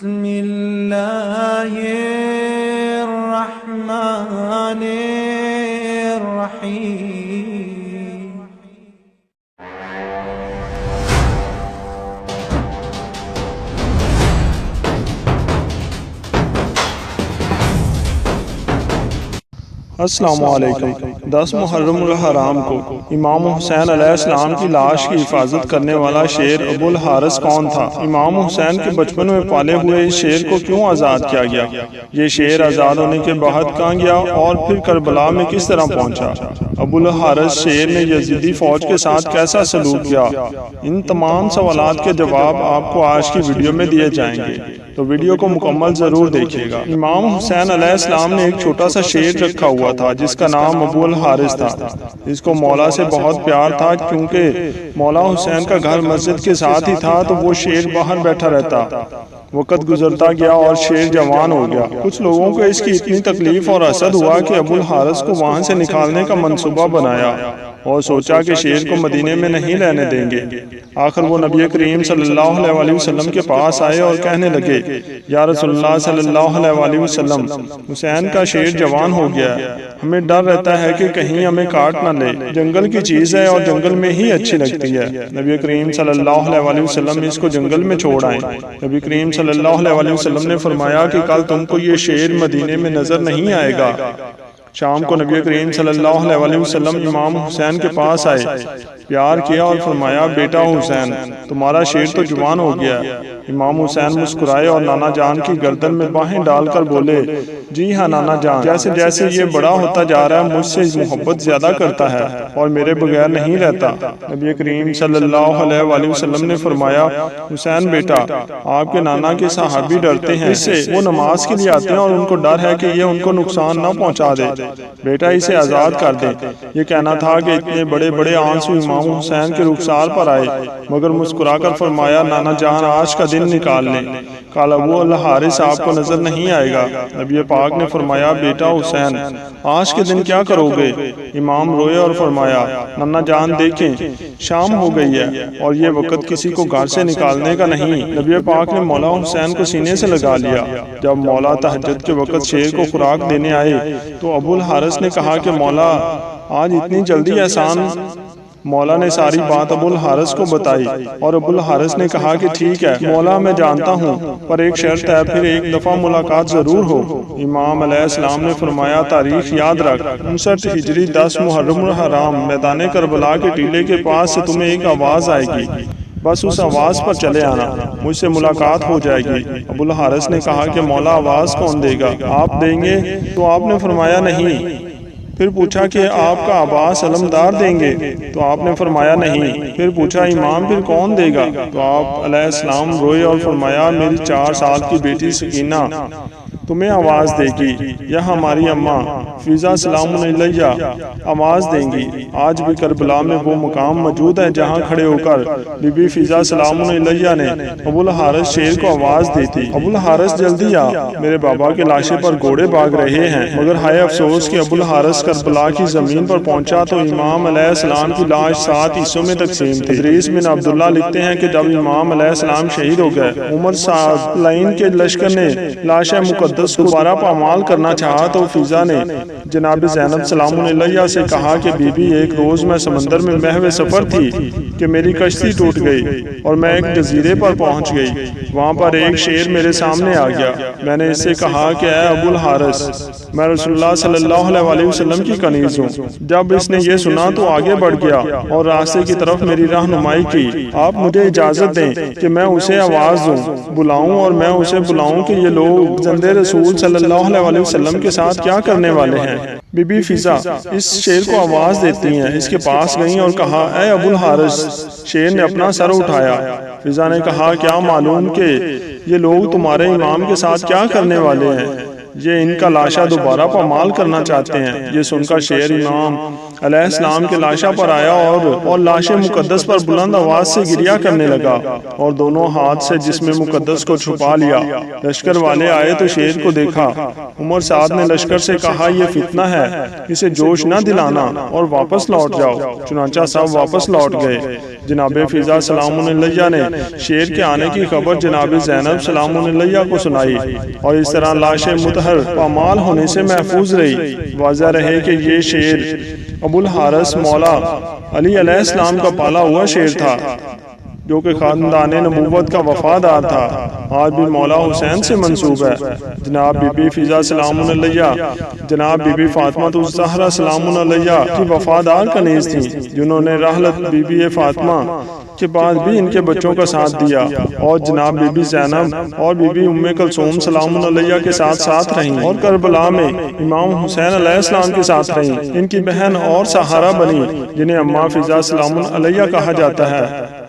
بسم اللہ الرحمن الرحیم۔ السلام علیکم۔ 10 محرم الحرام کو امام حسین علیہ السلام کی لاش کی حفاظت کرنے والا شیر ابو الحارث کون تھا؟ امام حسین کے بچپن میں پالے ہوئے اس شیر کو کیوں آزاد کیا گیا؟ یہ شیر آزاد ہونے کے بعد کہاں گیا اور پھر کربلا میں کس طرح پہنچا؟ ابو الحارث شیر نے یزیدی فوج کے ساتھ کیسا سلوک کیا؟ ان تمام سوالات کے جواب آپ کو آج کی ویڈیو میں دیے جائیں گے، تو ویڈیو کو مکمل ضرور دیکھیے گا۔ امام حسین علیہ السلام نے ایک چھوٹا سا شیر رکھا ہوا تھا جس کا نام ابو الحارث تھا۔ اس کو مولا سے بہت پیار تھا، کیونکہ مولا حسین کا گھر مسجد کے ساتھ ہی تھا تو وہ شیر باہر بیٹھا رہتا۔ وقت گزرتا گیا اور شیر جوان ہو گیا۔ کچھ لوگوں کو اس کی اتنی تکلیف اور حسد ہوا کہ ابو الحارث کو وہاں سے نکالنے کا منصوبہ بنایا اور سوچا کہ شیر کو مدینے میں نہیں رہنے دیں گے۔ آخر وہ نبی کریم صلی اللہ علیہ وسلم کے پاس آئے اور کہنے لگے، یا رسول اللہ صلی اللہ علیہ وسلم، حسین کا شیر جوان ہو گیا ہے، ہمیں ڈر رہتا ہے کہ کہیں ہمیں کاٹ نہ لے، جنگل کی چیز ہے اور جنگل میں ہی اچھی لگتی ہے۔ نبی کریم صلی اللہ علیہ وسلم اس کو جنگل میں چھوڑ آئے۔ نبی کریم صلی اللہ علیہ وسلم نے فرمایا کہ کل تم کو یہ شیر مدینے میں نظر نہیں آئے گا۔ شام کو نبی کریم صلی اللہ علیہ وسلم امام حسین کے پاس آئے، پیار کیا اور فرمایا، بیٹا حسین، تمہارا شیر تو جوان ہو گیا۔ امام حسین مسکرائے اور نانا جان کی گردن میں باہیں ڈال کر بولے، جی ہاں نانا جان، جیسے جیسے یہ بڑا ہوتا جا رہا ہے مجھ سے محبت زیادہ کرتا ہے اور میرے بغیر نہیں رہتا۔ نبی کریم صلی اللہ علیہ وسلم نے فرمایا، حسین بیٹا، آپ کے نانا کے صحابی ڈرتے ہیں اس سے، وہ نماز کے لیے آتے ہیں اور ان کو ڈر ہے کہ یہ ان کو نقصان نہ پہنچا دے، بیٹا اسے آزاد کر دیں۔ یہ کہنا تھا کہ اتنے بڑے بڑے آنسو امام حسین کے رخسار پر آئے، مگر مسکرا کر فرمایا، نانا جان آج کا دن نکال لیں، کل ابو الحارث آپ کو نظر نہیں آئے گا۔ نبی پاک نے فرمایا، بیٹا حسین، آج کے دن کیا کرو گے؟ امام روئے اور فرمایا، نانا جان دیکھیں شام ہو گئی ہے اور یہ وقت کسی کو گھر سے نکالنے کا نہیں۔ نبی پاک نے مولا حسین کو سینے سے لگا لیا۔ جب مولا تہجد کے وقت شیر کو خوراک دینے آئے تو ابو الحارث نے کہا کہ مولا آج اتنی جلدی احسان؟ مولا نے ساری بات ابو الحارث کو بتائی اور ابو الحارث نے کہا کہ ٹھیک ہے مولا، میں جانتا ہوں، پر ایک شرط ہے، پھر ایک دفعہ ملاقات ضرور ہو۔ امام علیہ السلام نے فرمایا، تاریخ یاد رکھ، 59 ہجری 10 محرم الحرام، میدان کربلا کے ٹیلے کے پاس سے تمہیں ایک آواز آئے گی، بس اس آواز پر چلے آنا، مجھ سے ملاقات ہو جائے گی۔ ابو الحارث نے کہا کہ مولا آواز کون دے گا؟ آپ دیں گے؟ تو آپ نے فرمایا نہیں۔ پھر پوچھا کہ آپ کا عباس علمدار دیں گے؟ تو آپ نے فرمایا نہیں۔ پھر پوچھا امام پھر کون دے گا؟ تو آپ علیہ السلام روئے اور فرمایا، میری 4 سال کی بیٹی سکینہ تمہیں آواز دے گی، یا ہماری اماں فیضا سلام علیہ آواز دیں گی۔ آج بھی کربلا میں وہ مقام موجود ہے جہاں کھڑے ہو کر بی بی فیضا سلام علیہ نے ابو الحارث شیر کو آواز دی تھی، ابو الحارث جلدی آ، میرے بابا کے لاشے پر گھوڑے بھاگ رہے ہیں۔ مگر ہائے افسوس کہ ابو الحارث کربلا کی زمین پر پہنچا تو امام علیہ السلام کی لاش 7 حصوں میں تقسیم تھی۔ ادریس بن عبداللہ لکھتے ہیں کہ جب امام علیہ السلام شہید ہو گئے، عمر سعدلین کے لشکر نے لاش مقدس دوبارہ پامال کرنا چاہا تو فیضا نے جناب زینب سلام علیہ سے کہا کہ بی بی، ایک روز میں سمندر میں محو سفر تھی کہ میری کشتی ٹوٹ گئی اور میں ایک جزیرے پر پہنچ گئی، وہاں پر ایک شیر میرے سامنے آ گیا، میں نے اس سے کہا کہ اے ابو الحارث، میں رسول اللہ صلی اللہ علیہ وسلم کی کنیز ہوں۔ جب اس نے یہ سنا تو آگے بڑھ گیا اور راستے کی طرف میری رہنمائی کی۔ آپ مجھے اجازت دیں کہ میں اسے آواز دوں، بلاؤں، اور میں اسے بلاؤں کہ یہ لوگ زندے رسول صلی اللہ علیہ وسلم کے ساتھ کیا کرنے والے ہیں۔ بی بی فیضا اس شیر کو آواز دیتی ہیں، اس کے پاس گئیں اور کہا، اے ابو الحارث۔ شیر نے اپنا سر اٹھایا۔ فیضا نے کہا، کیا معلوم کہ یہ لوگ تمہارے امام کے ساتھ کیا کرنے والے ہیں؟ یہ ان کا لاشا دوبارہ پامال کرنا چاہتے ہیں۔ یہ سن کر شیر امام علیہ السلام کے لاشا پر آیا اور لاش مقدس پر بلند آواز سے گریہ کرنے لگا اور دونوں ہاتھ سے جسم مقدس کو چھپا لیا۔ لشکر والے آئے تو شیر کو دیکھا۔ عمر سعد نے لشکر سے کہا یہ فتنہ ہے، اسے جوش نہ دلانا اور واپس لوٹ جاؤ۔ چنانچہ سب واپس لوٹ گئے۔ جناب فضا سلام علیہ نے شیر کے آنے کی خبر جناب زینب سلام علیہ کو سنائی اور اس طرح لاش مطہر پامال ہونے سے محفوظ رہی۔ واضح رہے کہ یہ شیر ابو الحارث مولا علی علیہ السلام کا پالا ہوا شیر تھا جو کہ خاندان نبوت کا وفادار تھا۔ آج بھی مولا حسین سے منسوب ہے۔ جناب بی بی فضا سلام علیہ جناب بی بی فاطمہ الزہرا سلام علیہ کی وفادار کنیز تھیں، جنہوں نے رحلت بی بی فاطمہ کے بعد بھی ان کے بچوں کا ساتھ دیا اور جناب بی بی زینب اور بی بی ام کلثوم سلام علیہ کے ساتھ رہیں اور کربلا میں امام حسین علیہ السلام کے ساتھ رہیں۔ ان کی بہن اور سہارا بنی جنہیں اماں فضا سلام علیہ کہا جاتا ہے۔